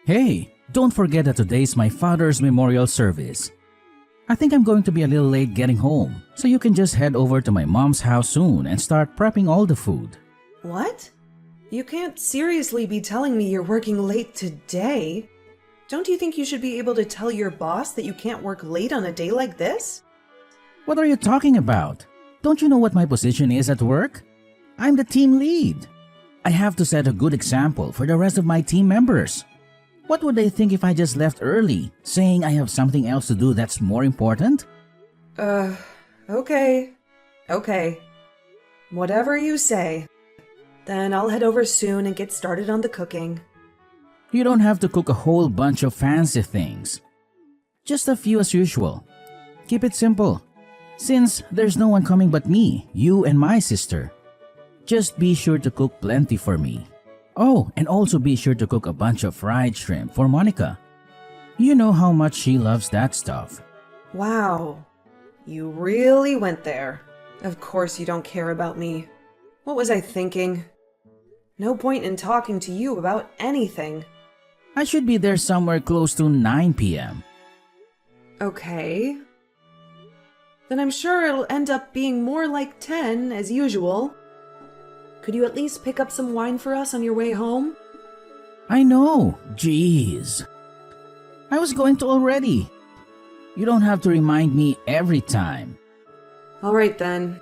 Hey, don't forget that today's my father's memorial service. I think I'm going to be a little late getting home, so you can just head over to my mom's house soon and start prepping all the food. What? You can't seriously be telling me you're working late today. Don't you think you should be able to tell your boss that you can't work late on a day like this? What are you talking about? Don't you know what my position is at work? I'm the team lead. I have to set a good example for the rest of my team members. What would they think if I just left early, saying I have something else to do that's more important? Okay. Okay. Whatever you say. Then I'll head over soon and get started on the cooking. You don't have to cook a whole bunch of fancy things. Just a few as usual. Keep it simple. Since there's no one coming but me, you and my sister. Just be sure to cook plenty for me. Oh, and also be sure to cook a bunch of fried shrimp for Monica. You know how much she loves that stuff. Wow. You really went there. Of course you don't care about me. What was I thinking? No point in talking to you about anything. I should be there somewhere close to 9 p.m. Okay. Then I'm sure it'll end up being more like 10 as usual. Could you at least pick up some wine for us on your way home? I know, jeez. I was going to already. You don't have to remind me every time. All right then.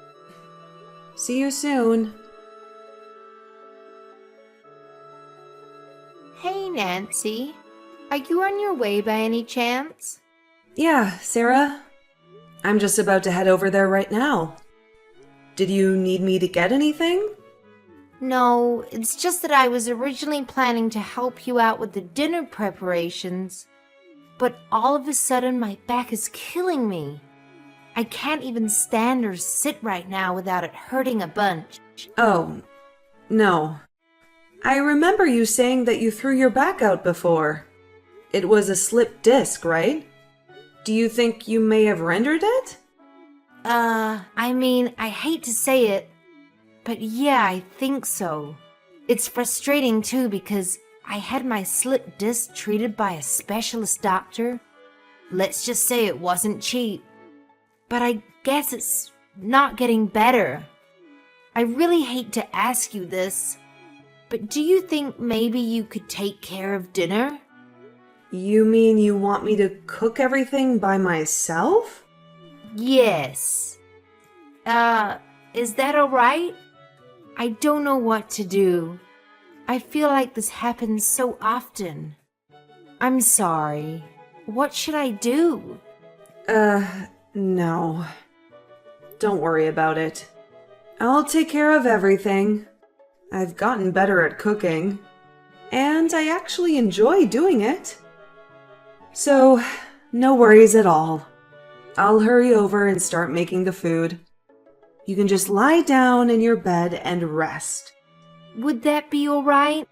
See you soon. Hey, Nancy. Are you on your way by any chance? Yeah, Sarah. I'm just about to head over there right now. Did you need me to get anything? No, it's just that I was originally planning to help you out with the dinner preparations. But all of a sudden, my back is killing me. I can't even stand or sit right now without it hurting a bunch. Oh, no. I remember you saying that you threw your back out before. It was a slipped disc, right? Do you think you may have rendered it? I hate to say it, but yeah, I think so. It's frustrating too because I had my slipped disc treated by a specialist doctor. Let's just say it wasn't cheap. But I guess it's not getting better. I really hate to ask you this, but do you think maybe you could take care of dinner? You mean you want me to cook everything by myself? Yes. Is that alright? I don't know what to do. I feel like this happens so often. I'm sorry. What should I do? No. Don't worry about it. I'll take care of everything. I've gotten better at cooking, and I actually enjoy doing it. So, no worries at all. I'll hurry over and start making the food. You can just lie down in your bed and rest. Would that be alright?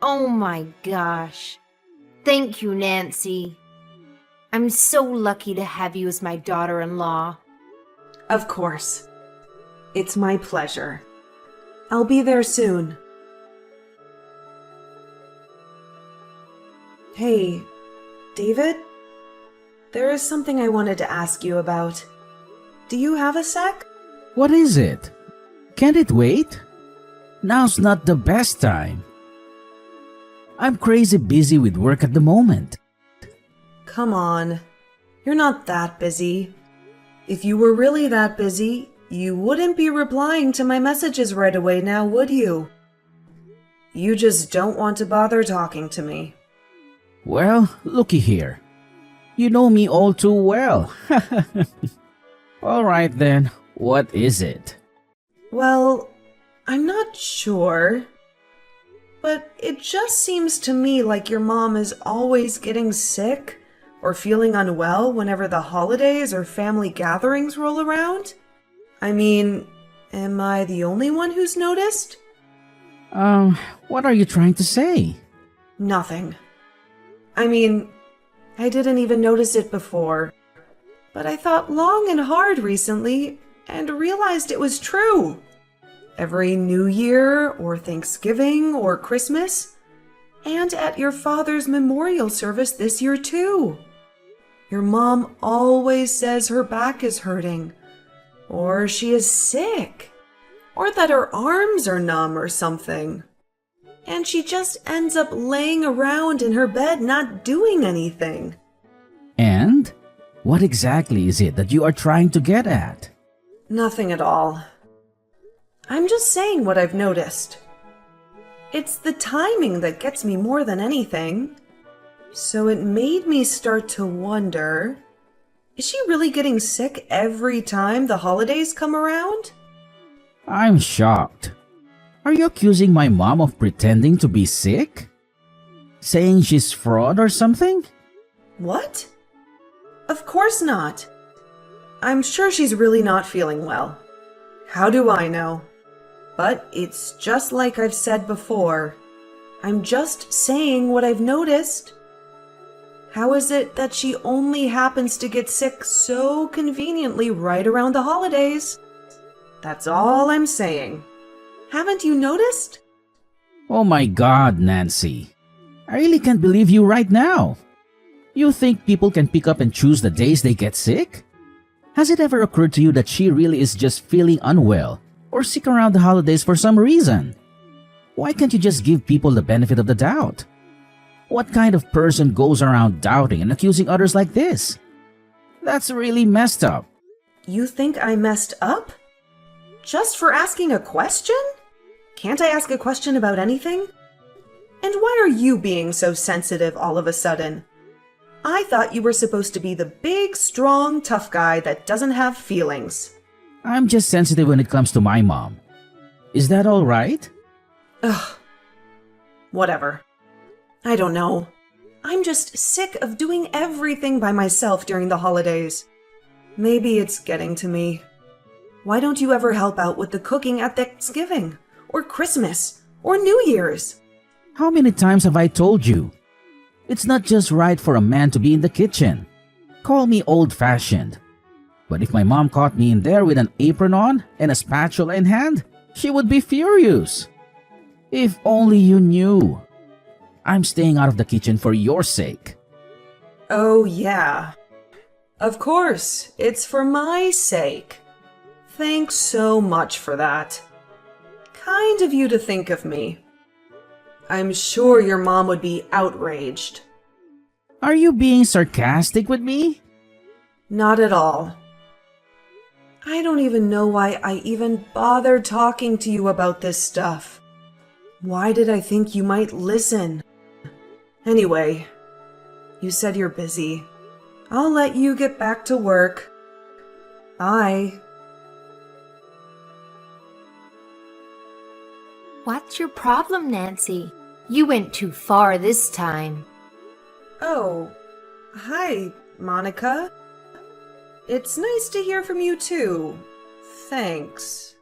Oh my gosh. Thank you, Nancy. I'm so lucky to have you as my daughter-in-law. Of course. It's my pleasure. I'll be there soon. Hey, David? There is something I wanted to ask you about. Do you have a sec? What is it? Can't it wait? Now's not the best time. I'm crazy busy with work at the moment. Come on. You're not that busy. If you were really that busy, you wouldn't be replying to my messages right away now, would you? You just don't want to bother talking to me. Well, looky here. You know me all too well. All right then, what is it? Well, I'm not sure, but it just seems to me like your mom is always getting sick or feeling unwell whenever the holidays or family gatherings roll around. I mean, am I the only one who's noticed? What are you trying to say? Nothing. I mean, I didn't even notice it before, but I thought long and hard recently and realized it was true. Every New Year or Thanksgiving or Christmas, And at your father's memorial service this year, too. Your mom always says her back is hurting, or she is sick, or that her arms are numb or something. And she just ends up laying around in her bed not doing anything. And what exactly is it that you are trying to get at? Nothing at all. I'm just saying what I've noticed. It's the timing that gets me more than anything. So it made me start to wonder, is she really getting sick every time the holidays come around? I'm shocked. Are you accusing my mom of pretending to be sick? Saying she's fraud or something? What? Of course not. I'm sure she's really not feeling well. How do I know? But it's just like I've said before. I'm just saying what I've noticed. How is it that she only happens to get sick so conveniently right around the holidays? That's all I'm saying. Haven't you noticed? Oh my God, Nancy. I really can't believe you right now. You think people can pick up and choose the days they get sick? Has it ever occurred to you that she really is just feeling unwell or sick around the holidays for some reason? Why can't you just give people the benefit of the doubt? What kind of person goes around doubting and accusing others like this? That's really messed up. You think I messed up? Just for asking a question? Can't I ask a question about anything? And why are you being so sensitive all of a sudden? I thought you were supposed to be the big, strong, tough guy that doesn't have feelings. I'm just sensitive when it comes to my mom. Is that all right? Ugh. Whatever. I don't know. I'm just sick of doing everything by myself during the holidays. Maybe it's getting to me. Why don't you ever help out with the cooking at Thanksgiving, or Christmas, or New Year's? How many times have I told you? It's not just right for a man to be in the kitchen. Call me old-fashioned. But if my mom caught me in there with an apron on and a spatula in hand, she would be furious. If only you knew. I'm staying out of the kitchen for your sake. Oh, yeah. Of course, it's for my sake. Thanks so much for that. Kind of you to think of me. I'm sure your mom would be outraged. Are you being sarcastic with me? Not at all. I don't even know why I even bothered talking to you about this stuff. Why did I think you might listen? Anyway, you said you're busy. I'll let you get back to work. Bye. What's your problem, Nancy? You went too far this time. Oh, hi, Monica. It's nice to hear from you too. Thanks.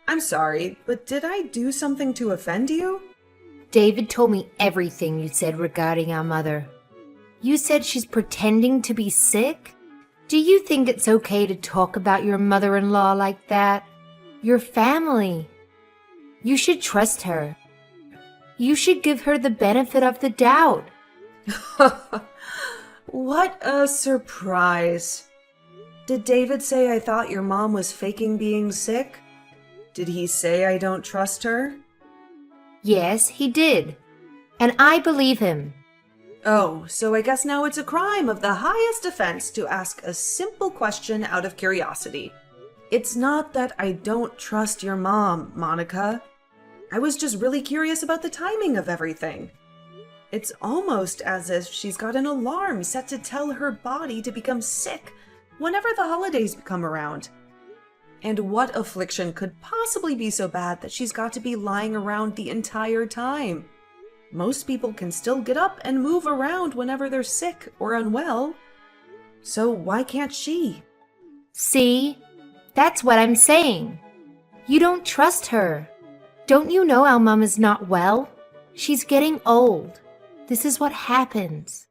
I'm sorry, but did I do something to offend you? David told me everything you said regarding our mother. You said she's pretending to be sick? Do you think it's okay to talk about your mother-in-law like that? Your family. You should trust her. You should give her the benefit of the doubt. What a surprise. Did David say I thought your mom was faking being sick? Did he say I don't trust her? Yes, he did. And I believe him. Oh, so I guess now it's a crime of the highest offense to ask a simple question out of curiosity. It's not that I don't trust your mom, Monica. I was just really curious about the timing of everything. It's almost as if she's got an alarm set to tell her body to become sick whenever the holidays come around. And what affliction could possibly be so bad that she's got to be lying around the entire time? Most people can still get up and move around whenever they're sick or unwell. So why can't she? See? That's what I'm saying. You don't trust her. Don't you know our mom is not well? She's getting old. This is what happens.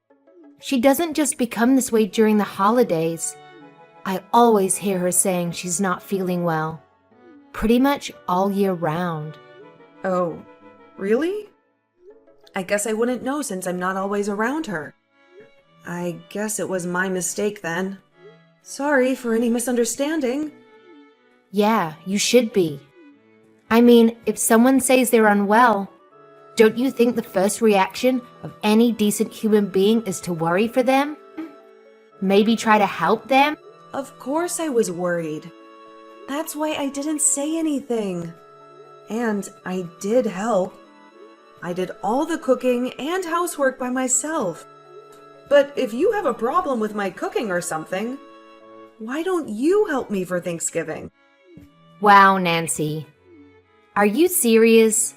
She doesn't just become this way during the holidays. I always hear her saying she's not feeling well. Pretty much all year round. Oh, really? I guess I wouldn't know since I'm not always around her. I guess it was my mistake then. Sorry for any misunderstanding. Yeah, you should be. I mean, if someone says they're unwell, don't you think the first reaction of any decent human being is to worry for them? Maybe try to help them? Of course I was worried. That's why I didn't say anything. And I did help. I did all the cooking and housework by myself. But if you have a problem with my cooking or something, why don't you help me for Thanksgiving? Wow, Nancy. Are you serious?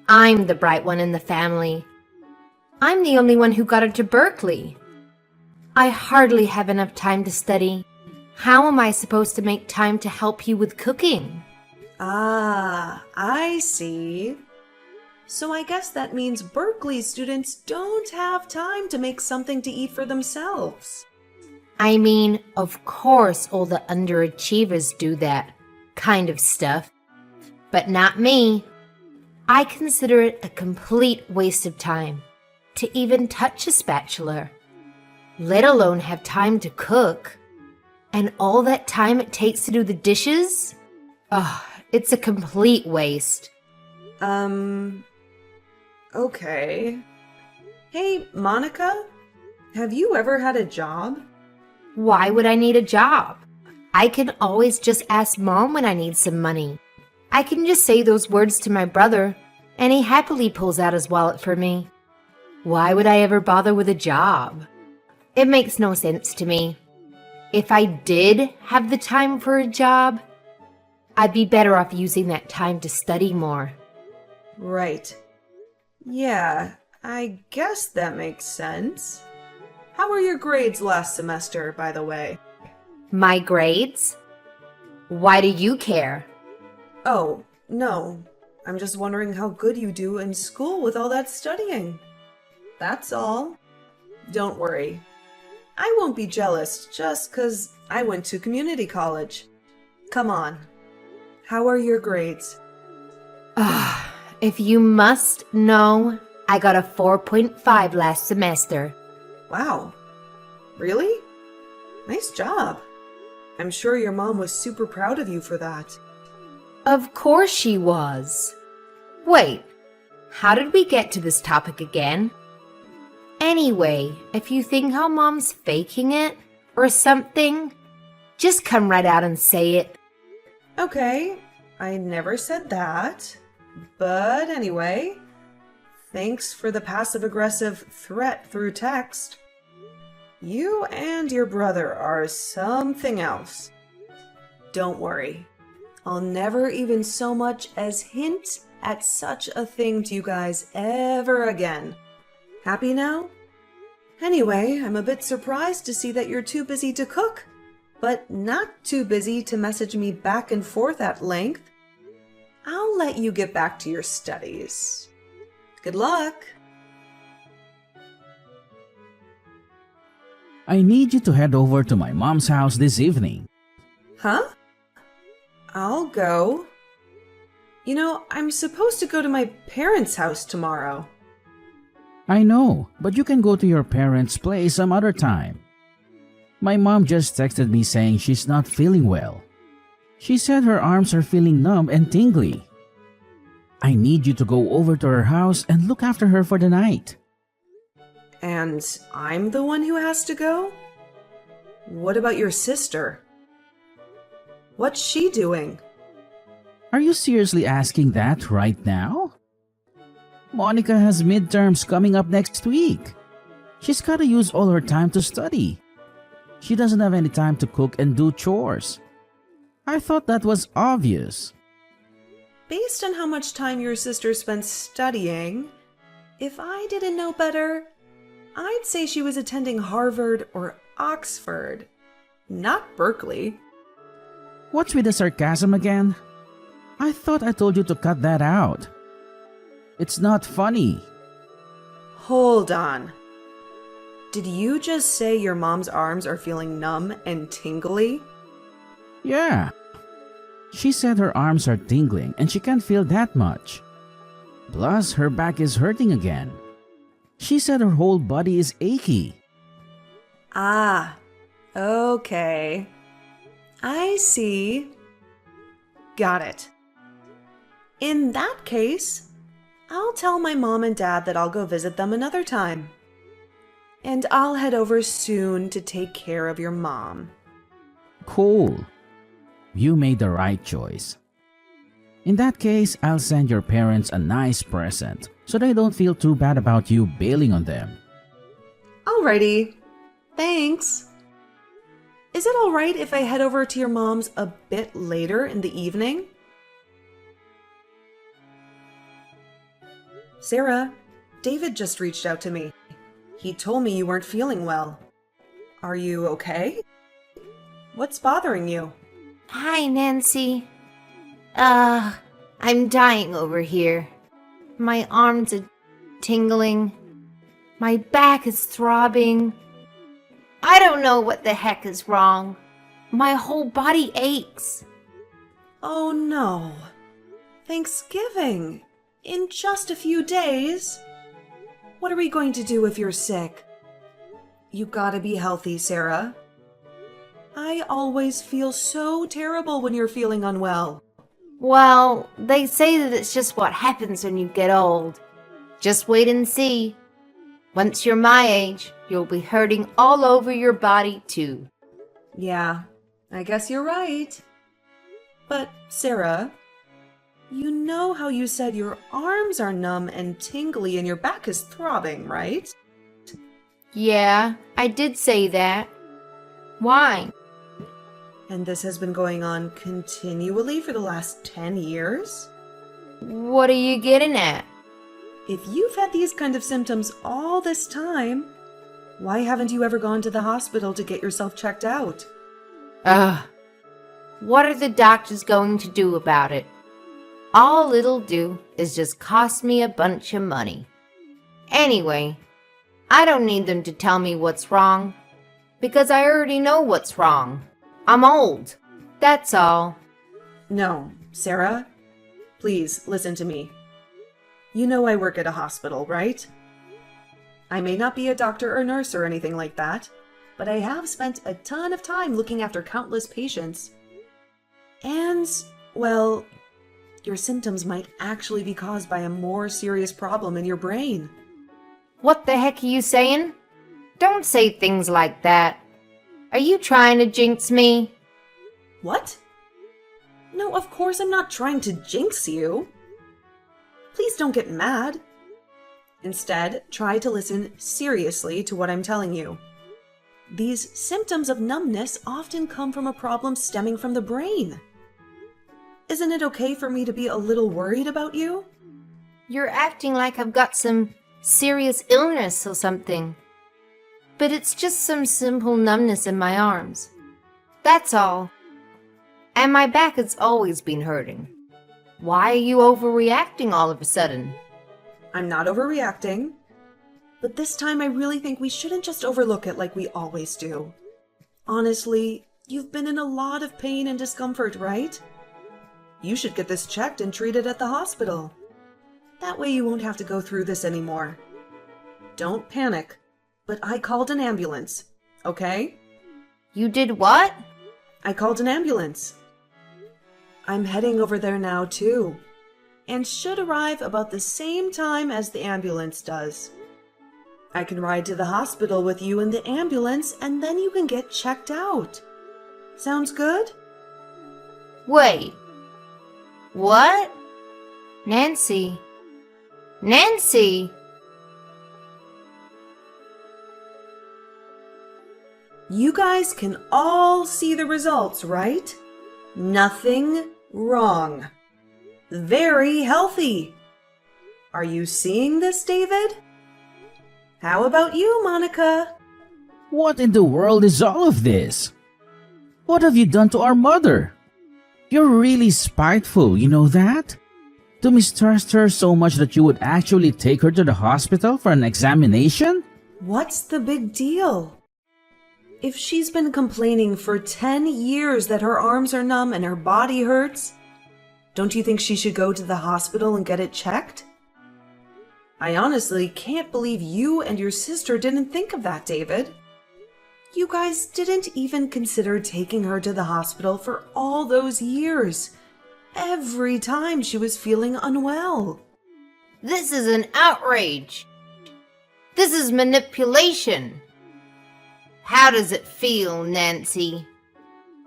I'm the bright one in the family. I'm the only one who got into Berkeley. I hardly have enough time to study. How am I supposed to make time to help you with cooking? Ah, I see. So I guess that means Berkeley students don't have time to make something to eat for themselves. I mean, of course all the underachievers do that kind of stuff. But not me. I consider it a complete waste of time to even touch a spatula, let alone have time to cook. And all that time it takes to do the dishes? Ugh, it's a complete waste. Okay. Hey, Monica, have you ever had a job? Why would I need a job? I can always just ask Mom when I need some money. I can just say those words to my brother, and he happily pulls out his wallet for me. Why would I ever bother with a job? It makes no sense to me. If I did have the time for a job, I'd be better off using that time to study more. Right. Yeah, I guess that makes sense. How were your grades last semester, by the way? My grades? Why do you care? Oh, no. I'm just wondering how good you do in school with all that studying. That's all. Don't worry. I won't be jealous just 'cause I went to community college. Come on. How are your grades? If you must know, I got a 4.5 last semester. Wow. Really? Nice job. I'm sure your mom was super proud of you for that. Of course she was. Wait, how did we get to this topic again? Anyway, if you think how Mom's faking it or something, just come right out and say it. Okay, I never said that. But anyway, thanks for the passive-aggressive threat through text. You and your brother are something else. Don't worry. I'll never even so much as hint at such a thing to you guys ever again. Happy now? Anyway, I'm a bit surprised to see that you're too busy to cook, but not too busy to message me back and forth at length. I'll let you get back to your studies. Good luck! I need you to head over to my mom's house this evening. Huh? I'll go. You know, I'm supposed to go to my parents' house tomorrow. I know, but you can go to your parents' place some other time. My mom just texted me saying she's not feeling well. She said her arms are feeling numb and tingly. I need you to go over to her house and look after her for the night. And I'm the one who has to go? What about your sister? What's she doing? Are you seriously asking that right now? Monica has midterms coming up next week. She's gotta use all her time to study. She doesn't have any time to cook and do chores. I thought that was obvious. Based on how much time your sister spent studying, if I didn't know better, I'd say she was attending Harvard or Oxford, not Berkeley. What's with the sarcasm again? I thought I told you to cut that out. It's not funny. Hold on. Did you just say your mom's arms are feeling numb and tingly? Yeah. She said her arms are tingling and she can't feel that much. Plus, her back is hurting again. She said her whole body is achy. Ah, okay. I see. Got it. In that case, I'll tell my mom and dad that I'll go visit them another time. And I'll head over soon to take care of your mom. Cool. You made the right choice. In that case, I'll send your parents a nice present so they don't feel too bad about you bailing on them. Alrighty. Thanks. Is it alright if I head over to your mom's a bit later in the evening? Sarah, David just reached out to me. He told me you weren't feeling well. Are you okay? What's bothering you? Hi, Nancy. I'm dying over here. My arms are tingling. My back is throbbing. I don't know what the heck is wrong. My whole body aches. Oh no. Thanksgiving. In just a few days. What are we going to do if you're sick? You gotta be healthy, Sarah. I always feel so terrible when you're feeling unwell. Well, they say that it's just what happens when you get old. Just wait and see. Once you're my age, you'll be hurting all over your body too. Yeah, I guess you're right. But, Sarah, you know how you said your arms are numb and tingly and your back is throbbing, right? Yeah, I did say that. Why? And this has been going on continually for the last 10 years? What are you getting at? If you've had these kind of symptoms all this time, why haven't you ever gone to the hospital to get yourself checked out? Ugh. What are the doctors going to do about it? All it'll do is just cost me a bunch of money. Anyway, I don't need them to tell me what's wrong, because I already know what's wrong. I'm old. That's all. No, Sarah, please listen to me. You know I work at a hospital, right? I may not be a doctor or nurse or anything like that, but I have spent a ton of time looking after countless patients. And, well, your symptoms might actually be caused by a more serious problem in your brain. What the heck are you saying? Don't say things like that. Are you trying to jinx me? What? No, of course I'm not trying to jinx you. Please don't get mad. Instead, try to listen seriously to what I'm telling you. These symptoms of numbness often come from a problem stemming from the brain. Isn't it okay for me to be a little worried about you? You're acting like I've got some serious illness or something. But it's just some simple numbness in my arms. That's all. And my back has always been hurting. Why are you overreacting all of a sudden? I'm not overreacting. But this time I really think we shouldn't just overlook it like we always do. Honestly, you've been in a lot of pain and discomfort, right? You should get this checked and treated at the hospital. That way you won't have to go through this anymore. Don't panic, but I called an ambulance, okay? You did what? I called an ambulance. I'm heading over there now too, and should arrive about the same time as the ambulance does. I can ride to the hospital with you in the ambulance and then you can get checked out. Sounds good? Wait. What? Nancy. Nancy! You guys can all see the results, right? Nothing wrong. Very healthy. Are you seeing this, David? How about you, Monica? What in the world is all of this? What have you done to our mother? You're really spiteful, you know that? To mistrust her so much that you would actually take her to the hospital for an examination? What's the big deal? If she's been complaining for 10 years that her arms are numb and her body hurts, don't you think she should go to the hospital and get it checked? I honestly can't believe you and your sister didn't think of that, David. You guys didn't even consider taking her to the hospital for all those years, every time she was feeling unwell. This is an outrage. This is manipulation. How does it feel, Nancy?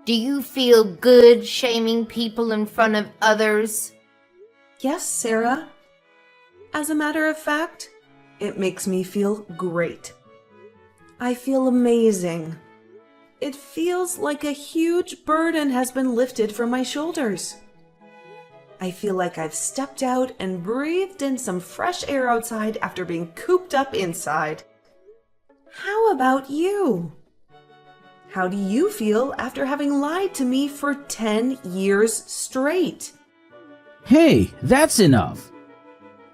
Do you feel good shaming people in front of others? Yes, Sarah. As a matter of fact, it makes me feel great. I feel amazing. It feels like a huge burden has been lifted from my shoulders. I feel like I've stepped out and breathed in some fresh air outside after being cooped up inside. How about you? How do you feel after having lied to me for 10 years straight? Hey, that's enough.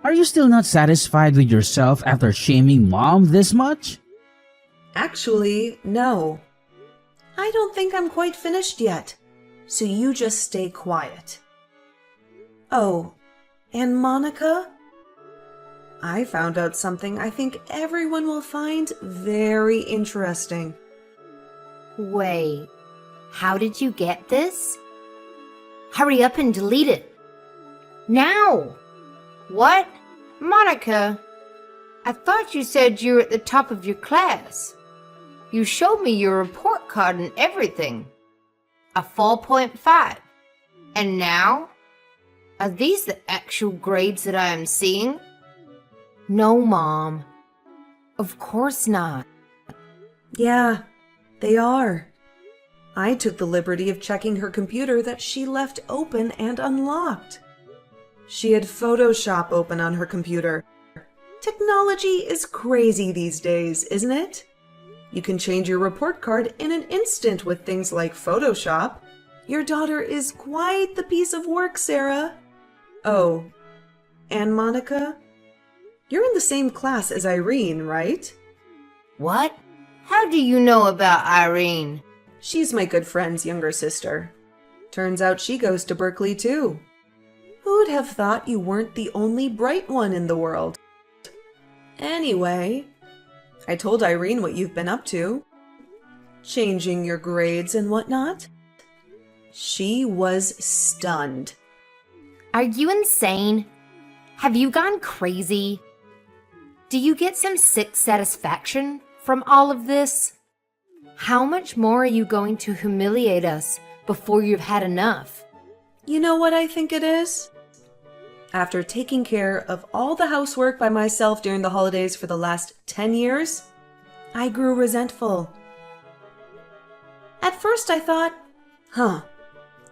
Are you still not satisfied with yourself after shaming Mom this much? Actually, no. I don't think I'm quite finished yet, so you just stay quiet. Oh, and Monica? I found out something I think everyone will find very interesting. Wait, how did you get this? Hurry up and delete it. Now! What? Monica, I thought you said you were at the top of your class. You showed me your report card and everything. A 4.5. And now? Are these the actual grades that I am seeing? No, Mom. Of course not. Yeah, they are. I took the liberty of checking her computer that she left open and unlocked. She had Photoshop open on her computer. Technology is crazy these days, isn't it? You can change your report card in an instant with things like Photoshop. Your daughter is quite the piece of work, Sarah. Oh, and Monica? You're in the same class as Irene, right? What? How do you know about Irene? She's my good friend's younger sister. Turns out she goes to Berkeley too. Who'd have thought you weren't the only bright one in the world? Anyway, I told Irene what you've been up to. Changing your grades and whatnot. She was stunned. Are you insane? Have you gone crazy? Do you get some sick satisfaction from all of this? How much more are you going to humiliate us before you've had enough? You know what I think it is? After taking care of all the housework by myself during the holidays for the last 10 years, I grew resentful. At first I thought,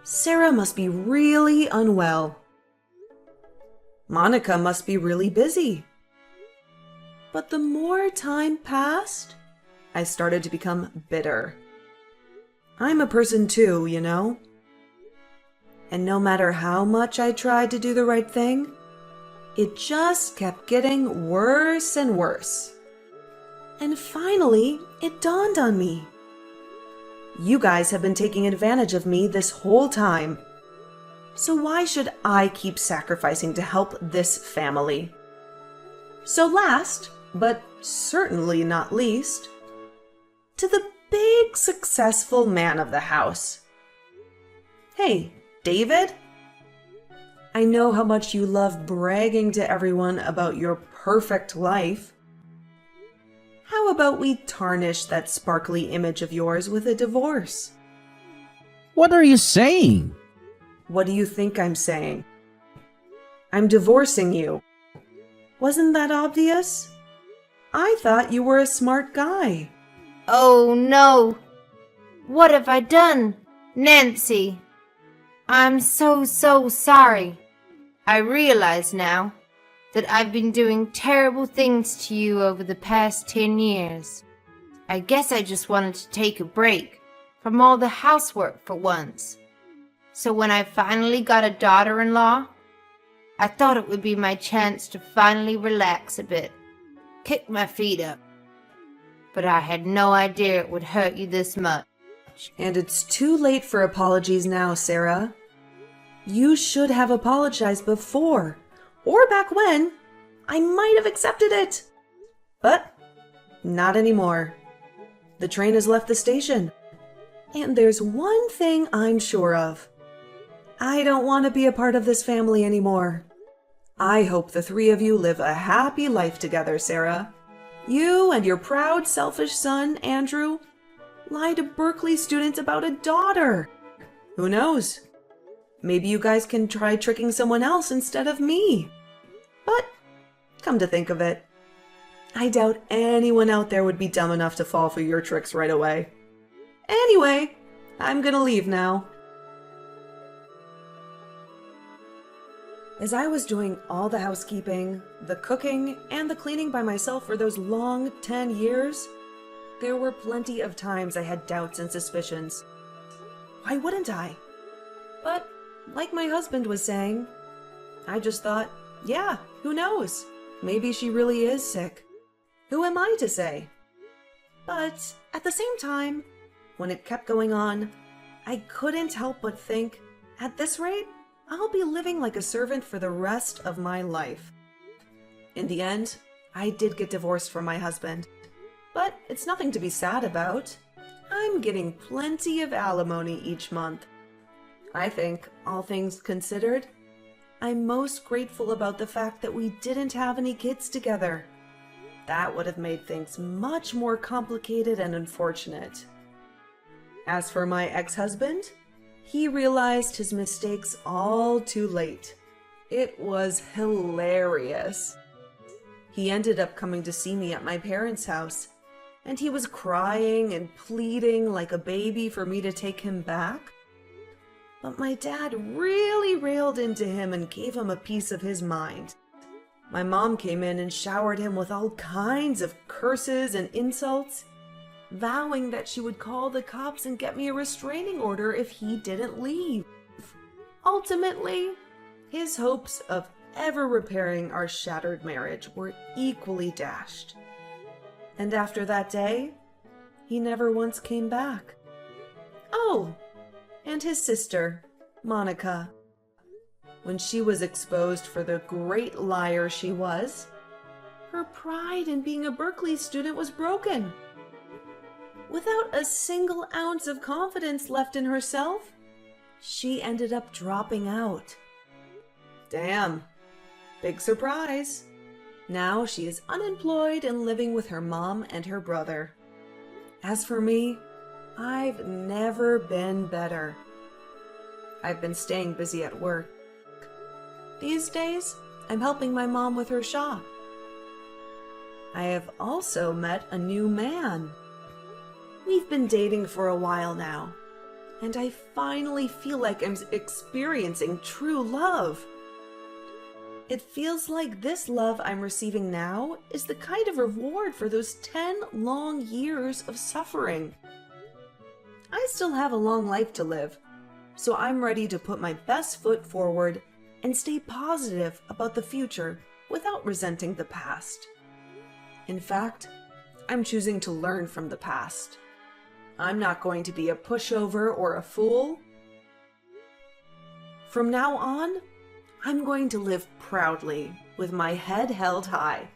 Sarah must be really unwell. Monica must be really busy. But the more time passed, I started to become bitter. I'm a person too, you know. And no matter how much I tried to do the right thing, it just kept getting worse and worse. And finally, it dawned on me. You guys have been taking advantage of me this whole time. So why should I keep sacrificing to help this family? So last, but certainly not least, to the big successful man of the house. Hey, David? I know how much you love bragging to everyone about your perfect life. How about we tarnish that sparkly image of yours with a divorce? What are you saying? What do you think I'm saying? I'm divorcing you. Wasn't that obvious? I thought you were a smart guy. Oh no! What have I done? Nancy! I'm so sorry. I realize now that I've been doing terrible things to you over the past 10 years. I guess I just wanted to take a break from all the housework for once. So when I finally got a daughter-in-law, I thought it would be my chance to finally relax a bit, kick my feet up. But I had no idea it would hurt you this much. And it's too late for apologies now, Sarah. You should have apologized before, or back when. I might have accepted it. But not anymore. The train has left the station. And there's one thing I'm sure of. I don't want to be a part of this family anymore. I hope the three of you live a happy life together, Sarah. You and your proud, selfish son, Andrew, lie to Berkeley students about a daughter. Who knows? Maybe you guys can try tricking someone else instead of me. But, come to think of it, I doubt anyone out there would be dumb enough to fall for your tricks right away. Anyway, I'm gonna leave now. As I was doing all the housekeeping, the cooking, and the cleaning by myself for those long 10 years, there were plenty of times I had doubts and suspicions. Why wouldn't I? But, like my husband was saying, I just thought, yeah, who knows? Maybe she really is sick. Who am I to say? But at the same time, when it kept going on, I couldn't help but think, at this rate, I'll be living like a servant for the rest of my life. In the end, I did get divorced from my husband, but it's nothing to be sad about. I'm getting plenty of alimony each month. I think, all things considered, I'm most grateful about the fact that we didn't have any kids together. That would have made things much more complicated and unfortunate. As for my ex-husband, he realized his mistakes all too late. It was hilarious. He ended up coming to see me at my parents' house, and he was crying and pleading like a baby for me to take him back. But my dad really railed into him and gave him a piece of his mind. My mom came in and showered him with all kinds of curses and insults, vowing that she would call the cops and get me a restraining order if he didn't leave. Ultimately, his hopes of ever repairing our shattered marriage were equally dashed. And after that day, he never once came back. Oh, and his sister, Monica. When she was exposed for the great liar she was, her pride in being a Berkeley student was broken. Without a single ounce of confidence left in herself, she ended up dropping out. Damn, big surprise. Now she is unemployed and living with her mom and her brother. As for me, I've never been better. I've been staying busy at work. These days, I'm helping my mom with her shop. I have also met a new man. We've been dating for a while now, and I finally feel like I'm experiencing true love. It feels like this love I'm receiving now is the kind of reward for those 10 long years of suffering. I still have a long life to live, so I'm ready to put my best foot forward and stay positive about the future without resenting the past. In fact, I'm choosing to learn from the past. I'm not going to be a pushover or a fool. From now on, I'm going to live proudly with my head held high.